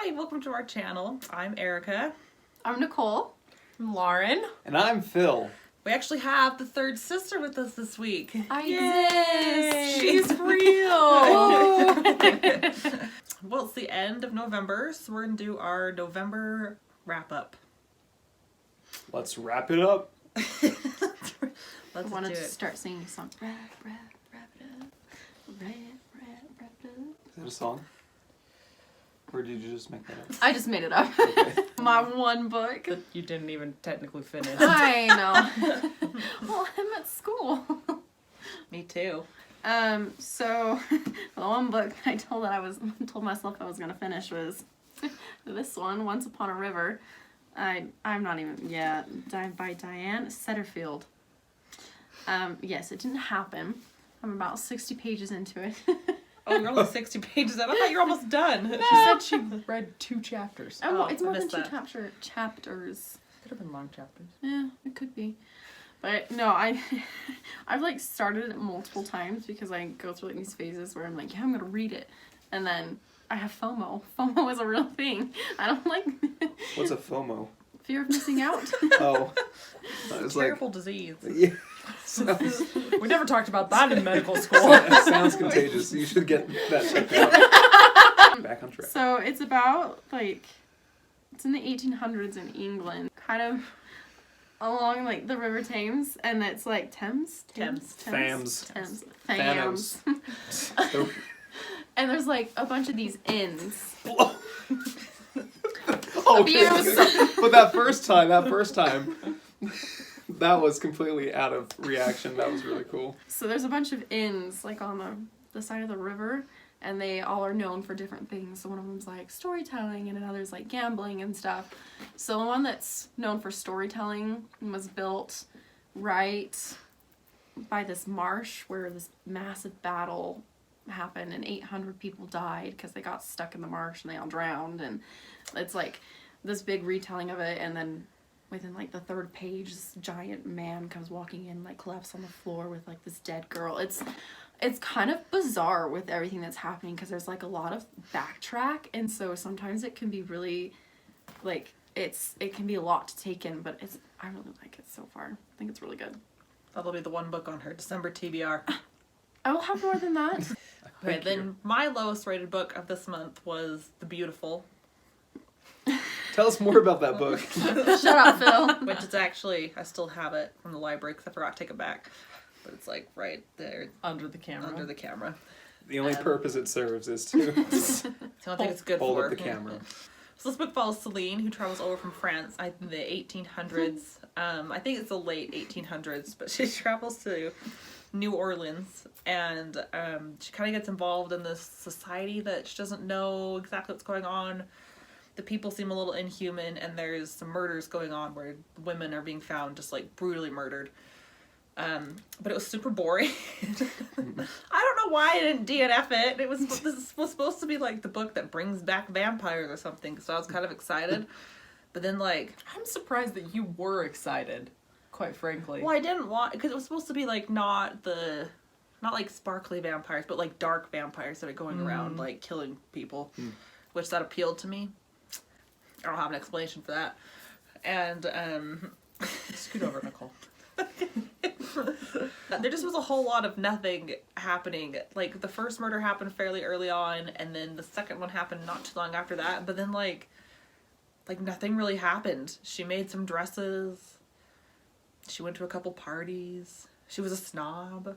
Hi, welcome to our channel. I'm Erica. I'm Nicole. I'm Lauren. And I'm Phil. We actually have the third sister with us this week. I exist. She's real. Well, it's the end of November, so we're going to do our November wrap-up. Let's wrap it up. Let's I wanted do to it. start singing a song. Wrap it up. Wrap it up. Is that a song? Or did you just make that up? I just made it up. Okay. My one book. That you didn't even technically finish. I know. Well, I'm at school. Me too. So the one book I told myself I was gonna finish was this one, Once Upon a River. I'm not even by Diane Setterfield. Yes, it didn't happen. I'm about 60 pages into it. Oh, you're only 60 pages in. I thought you were almost done. She said she read 2 chapters. Oh, it's I more than missed 2 that. chapters. Could have been long chapters. Yeah, it could be. But no, I've like started it multiple times because I go through like these phases where I'm like, yeah, I'm gonna read it, and then I have FOMO. FOMO is a real thing. I don't like What's a FOMO? fear of missing out. Oh. It's It's a terrible disease. Yeah. Sounds, We never talked about that in medical school. sounds contagious. You should get that checked out. Back on track. So it's about like it's in the 1800s in England, kind of along like the River Thames, and it's like Thames. Thams. Thams. And there's like a bunch of these inns. Okay. Abuse. But that first time, that was completely out of reaction. That was really cool. So there's a bunch of inns like on the side of the river, and they all are known for different things. So one of them's like storytelling, and another's like gambling and stuff. So the one that's known for storytelling was built right by this marsh where this massive battle happened, and 800 people died because they got stuck in the marsh and they all drowned. And it's like this big retelling of it, and then within like the third page, this giant man comes walking in, like collapsed on the floor with like this dead girl. It's kind of bizarre with everything that's happening because there's like a lot of backtrack, and so sometimes it can be really like it can be a lot to take in, but I really like it so far. I think it's really good. That'll be the one book on her December TBR. I will have more than that. Okay, then my lowest rated book of this month was The Beautiful, Tell us more about that book. Shut up, Phil. which is actually, I still have it from the library because I forgot to take it back. But it's like right there Under the camera. under the camera. The only purpose it serves is to It's the only thing it's good hold for. up the camera. So this book follows Celine, who travels over from France in the 1800s. I think it's the late 1800s, but she travels to New Orleans, and she kind of gets involved in this society that she doesn't know exactly what's going on. The people seem a little inhuman, and there's some murders going on where women are being found just like brutally murdered. But it was super boring. I don't know why I didn't DNF it. This was supposed to be like the book that brings back vampires or something, so I was kind of excited. But then like, I'm surprised that you were excited, quite frankly. well, I didn't want, because it was supposed to be like not like sparkly vampires, but like dark vampires that are going around like killing people, which that appealed to me. I don't have an explanation for that. And Scoot over, Nicole. there just was a whole lot of nothing happening. Like the first murder happened fairly early on, and then the second one happened not too long after that. But then like nothing really happened. She made some dresses. She went to a couple parties. She was a snob.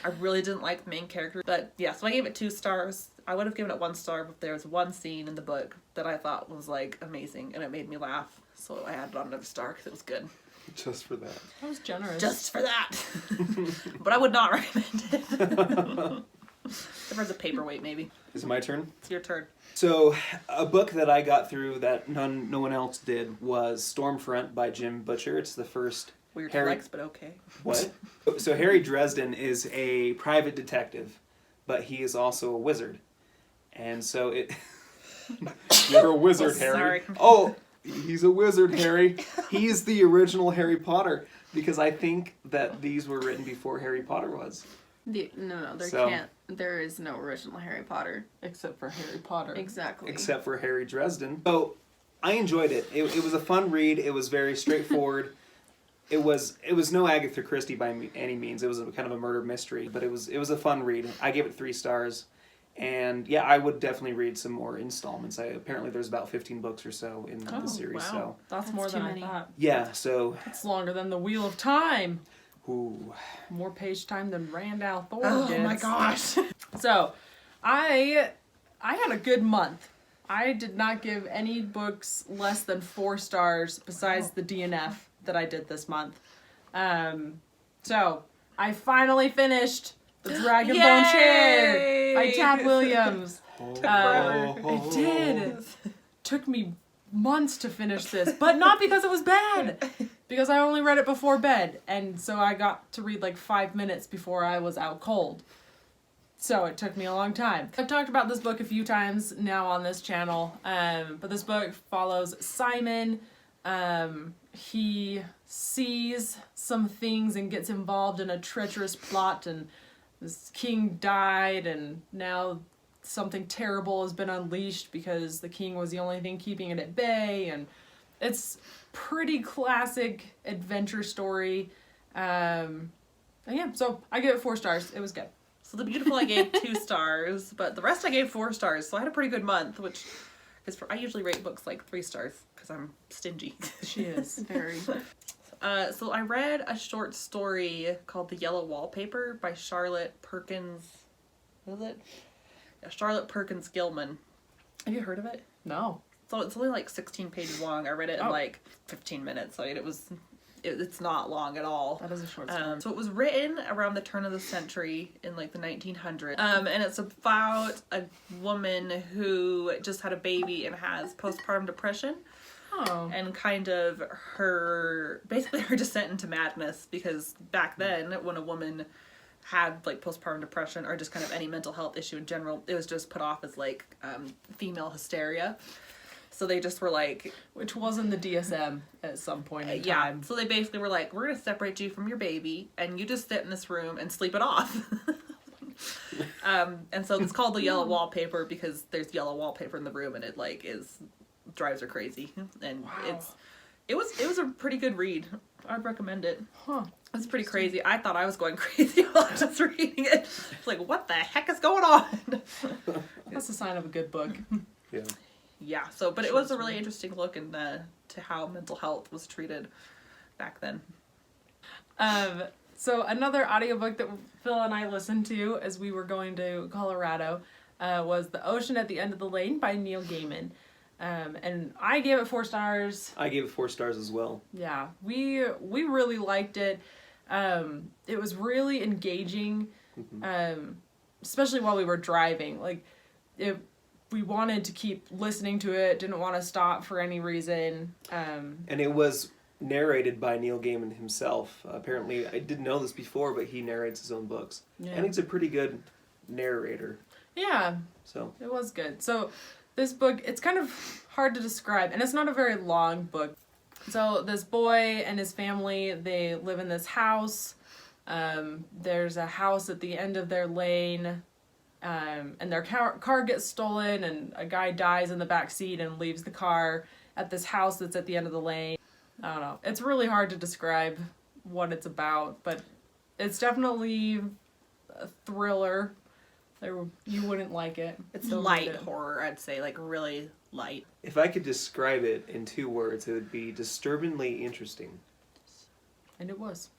I really didn't like the main character. But yeah, so I gave it 2 stars. I would have given it 1 star if there was one scene in the book that I thought was like amazing and it made me laugh. So I added on another star because it was good. Just for that. That was generous. Just for that. But I would not recommend it. Except as a paperweight, maybe. Is it my turn? It's your turn. So, a book that I got through that no one else did was Stormfront by Jim Butcher. It's the first Weird Harry... flex, but okay. What? So Harry Dresden is a private detective, but he is also a wizard. And so it... You're a wizard, Oh, Harry. sorry. Oh, he's a wizard, Harry. He's the original Harry Potter, because I think that these were written before Harry Potter was. There is no original Harry Potter. Except for Harry Potter. Exactly. Except for Harry Dresden. So I enjoyed it. It was a fun read. It was very straightforward. It was no Agatha Christie by any means. It was kind of a murder mystery, but it was a fun read. I gave it 3 stars. And yeah, I would definitely read some more installments. Apparently there's about 15 books or so in the series. Wow. So That's more too than many. I thought. yeah, so It's longer than the Wheel of Time. ooh. More page time than Randall Thor Oh gets. my gosh. So, I had a good month. I did not give any books less than 4 stars besides the DNF that I did this month. So, I finally finished The Dragonbone Chair by Tad Williams. It did. Took me months to finish this, but not because it was bad. Because I only read it before bed, and so I got to read like 5 minutes before I was out cold. So it took me a long time. I've talked about this book a few times now on this channel, but this book follows Simon. He sees some things and gets involved in a treacherous plot, and this king died, and now something terrible has been unleashed because the king was the only thing keeping it at bay, and it's pretty classic adventure story. And yeah, so I give it 4 stars. It was good. So The Beautiful I gave 2 stars, but the rest I gave 4 stars. So I had a pretty good month, which is I usually rate books like 3 stars because I'm stingy. She is. Very. So I read a short story called The Yellow Wallpaper by Charlotte Perkins. What is it? Yeah, Charlotte Perkins Gilman. Have you heard of it? No. So it's only like 16 pages long. I read it in like 15 minutes. I mean, it's not long at all. That is a short story. So it was written around the turn of the century in like the 1900s. And it's about a woman who just had a baby and has postpartum depression. Oh. And kind of her descent into madness, because back then when a woman had like postpartum depression or just kind of any mental health issue in general, it was just put off as like female hysteria. So they just were like, Which was in the DSM at some point in yeah. time. So they basically were like, we're gonna separate you from your baby, and you just sit in this room and sleep it off. And so it's called The Yellow Wallpaper because there's yellow wallpaper in the room, and it like drives her crazy. And Wow. it was a pretty good read. I'd recommend it. Huh. It's pretty crazy. I thought I was going crazy while I was reading it. It's like, what the heck is going on? That's a sign of a good book. Yeah. Yeah. So, but it was a really interesting look into to how mental health was treated back then. So another audiobook that Phil and I listened to as we were going to Colorado was The Ocean at the End of the Lane by Neil Gaiman. And I gave it 4 stars. I gave it 4 stars as well. Yeah, we really liked it. It was really engaging, especially while we were driving. Like, we wanted to keep listening to it, didn't want to stop for any reason. And it was narrated by Neil Gaiman himself. Apparently, I didn't know this before, but he narrates his own books. Yeah. And he's a pretty good narrator. Yeah, So it was good. So this book, it's kind of hard to describe, and it's not a very long book. So this boy and his family, they live in this house. There's a house at the end of their lane, and their car gets stolen, and a guy dies in the back seat and leaves the car at this house that's at the end of the lane. I don't know. It's really hard to describe what it's about, but it's definitely a thriller. You wouldn't like it. It's You'll light read it. horror, I'd say, like really light. if I could describe it in 2 words, it would be disturbingly interesting. And it was.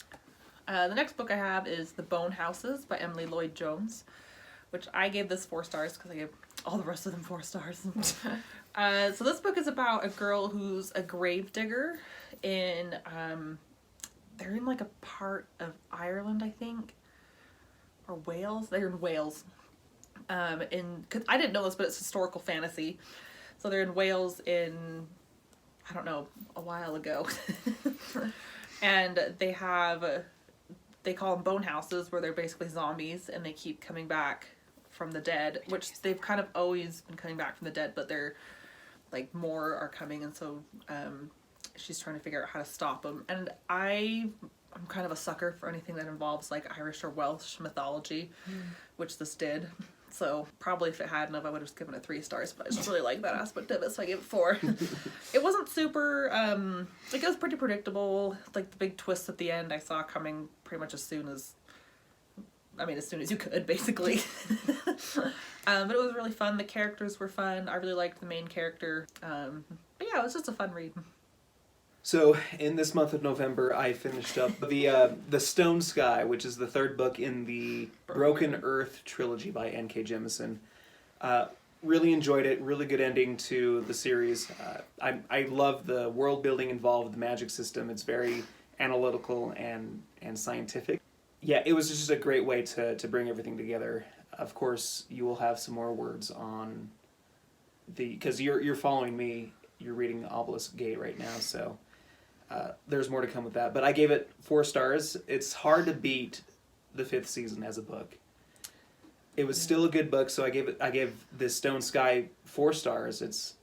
The next book I have is The Bone Houses by Emily Lloyd Jones, which I gave this 4 stars because I gave all the rest of them 4 stars. So this book is about a girl who's a grave digger in, they're in like a part of Ireland, I think, or Wales. They're in Wales. Cause I didn't know this, but it's historical fantasy. So they're in Wales in, I don't know, a while ago. And they call them bone houses, where they're basically zombies and they keep coming back from the dead, which they've kind of always been coming back from the dead, but they're like more are coming. And so she's trying to figure out how to stop them. And I I'm kind of a sucker for anything that involves like Irish or Welsh mythology, which this did. So probably if it hadn't, I would have just given it 3 stars. But I just really like that aspect of it, so I gave it 4. It wasn't super. Like it was pretty predictable. Like the big twist at the end, I saw coming pretty much as soon as you could, basically. But it was really fun. The characters were fun. I really liked the main character. But yeah, it was just a fun read. So in this month of November, I finished up the Stone Sky, which is the 3rd book in the Broken Earth trilogy by N.K. Jemisin. Really enjoyed it. Really good ending to the series. I love the world building involved, the magic system. It's very analytical and scientific. Yeah, it was just a great way to bring everything together. Of course, you will have some more words on because you're following me. You're reading Obelisk Gate right now, so there's more to come with that. But I gave it 4 stars. It's hard to beat the 5th season as a book. It was still a good book, so I gave this Stone Sky 4 stars. It's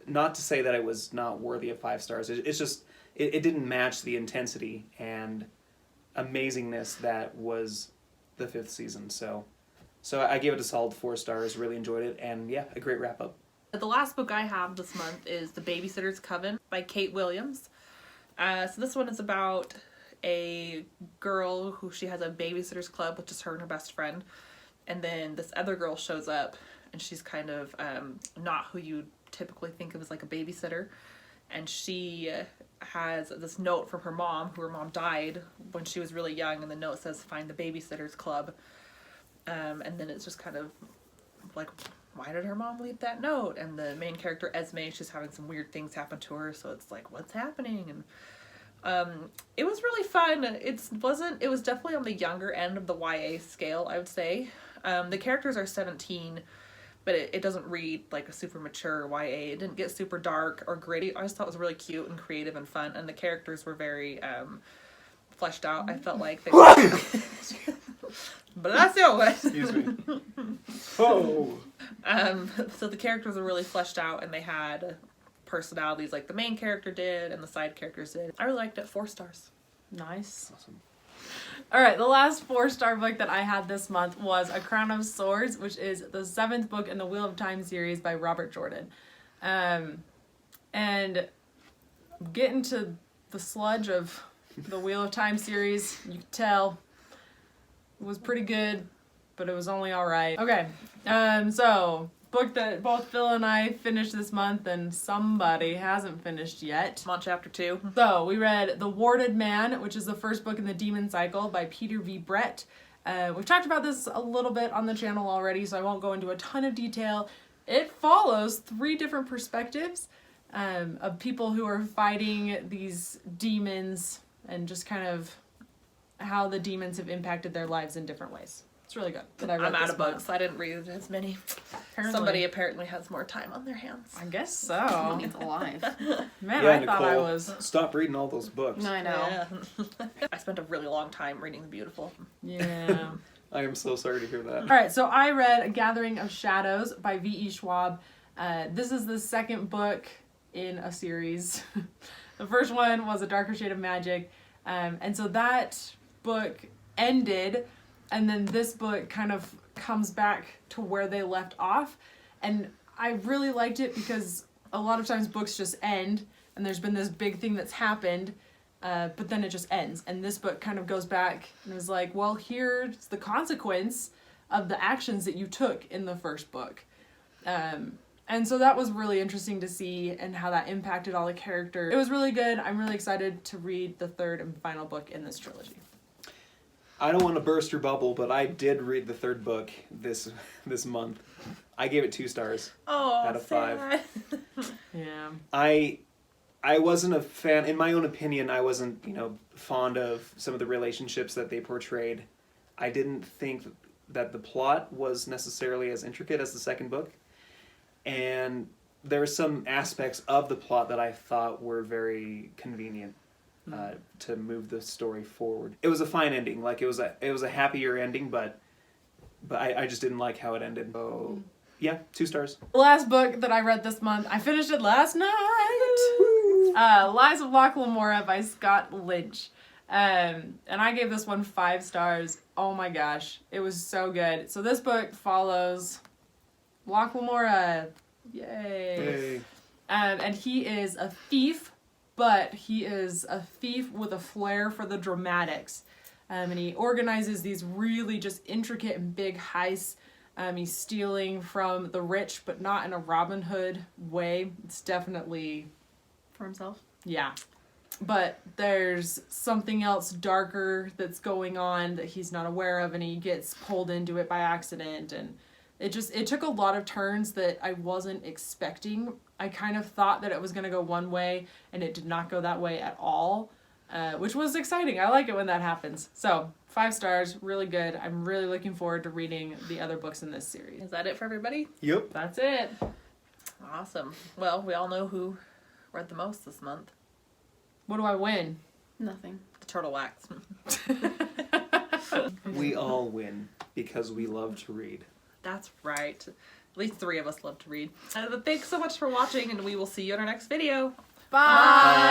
not to say that it was not worthy of 5 stars. It's just it didn't match the intensity and amazingness that was the 5th season. So I gave it a solid 4 stars. Really enjoyed it, and yeah, a great wrap up. The last book I have this month is The Babysitter's Coven by Kate Williams. So this one is about a girl who she has a babysitter's club with just her and her best friend. And then this other girl shows up and she's kind of not who you typically think of as like a babysitter. And she has this note from her mom, who her mom died when she was really young. And the note says, "Find the babysitter's club." And then it's just kind of like, why did her mom leave that note? And the main character, Esme, she's having some weird things happen to her, so it's like, what's happening? And it was really fun. It was definitely on the younger end of the YA scale, I would say. The characters are 17, but it doesn't read like a super mature YA. It didn't get super dark or gritty. I just thought it was really cute and creative and fun, and the characters were very fleshed out. I felt like they were... Excuse me. Oh. So the characters were really fleshed out, and they had personalities like the main character did and the side characters did. I really liked it. 4 stars. Nice. Awesome. All right, the last 4-star book that I had this month was A Crown of Swords, which is the 7th book in the Wheel of Time series by Robert Jordan. And getting to the sludge of the Wheel of Time series, you can tell it was pretty good, but it was only all right. Okay, so book that both Phil and I finished this month and somebody hasn't finished yet. I'm on chapter 2. So we read The Warded Man, which is the first book in the Demon Cycle by Peter V. Brett. We've talked about this a little bit on the channel already, so I won't go into a ton of detail. It follows 3 different perspectives of people who are fighting these demons and just kind of how the demons have impacted their lives in different ways. It's really good. That I read I'm out this of books. month. I didn't read as many. Apparently. Somebody apparently has more time on their hands. I guess so. It's alive. Man, Yeah, I thought I Nicole, was... stop reading all those books. No, I know. Yeah. I spent a really long time reading The Beautiful. Yeah. I am so sorry to hear that. All right, so I read A Gathering of Shadows by V.E. Schwab. This is the 2nd book in a series. The first one was A Darker Shade of Magic. And so that book ended, and then this book kind of comes back to where they left off. And I really liked it because a lot of times books just end, and there's been this big thing that's happened, but then it just ends. And this book kind of goes back and is like, well, here's the consequence of the actions that you took in the first book. And so that was really interesting to see and how that impacted all the characters. It was really good. I'm really excited to read the 3rd and final book in this trilogy. I don't want to burst your bubble, but I did read the 3rd book this month. I gave it 2 stars out of 5. Yeah. I wasn't a fan. In my own opinion, I wasn't, fond of some of the relationships that they portrayed. I didn't think that the plot was necessarily as intricate as the 2nd book. And there were some aspects of the plot that I thought were very convenient to move the story forward. It was a fine ending. Like, it was a happier ending, but I just didn't like how it ended. So, yeah, 2 stars. The last book that I read this month, I finished it last night. Lies of Locke Lamora by Scott Lynch. And I gave this one 5 stars. Oh my gosh, it was so good. So this book follows Locke Lamora. Yay. Hey. And he is a thief, but he is a thief with a flair for the dramatics. And he organizes these really just intricate and big heists. He's stealing from the rich, but not in a Robin Hood way. It's definitely, For himself. yeah. But there's something else darker that's going on that he's not aware of, and he gets pulled into it by accident. And it took a lot of turns that I wasn't expecting. I kind of thought that it was going to go one way, and it did not go that way at all, which was exciting. I like it when that happens. So 5 stars, really good. I'm really looking forward to reading the other books in this series. Is that it for everybody? Yep. That's it. Awesome. Well, we all know who read the most this month. What do I win? Nothing. The Turtle Wax. We all win because we love to read. That's right. At least 3 of us love to read. But thanks so much for watching, and we will see you in our next video. Bye.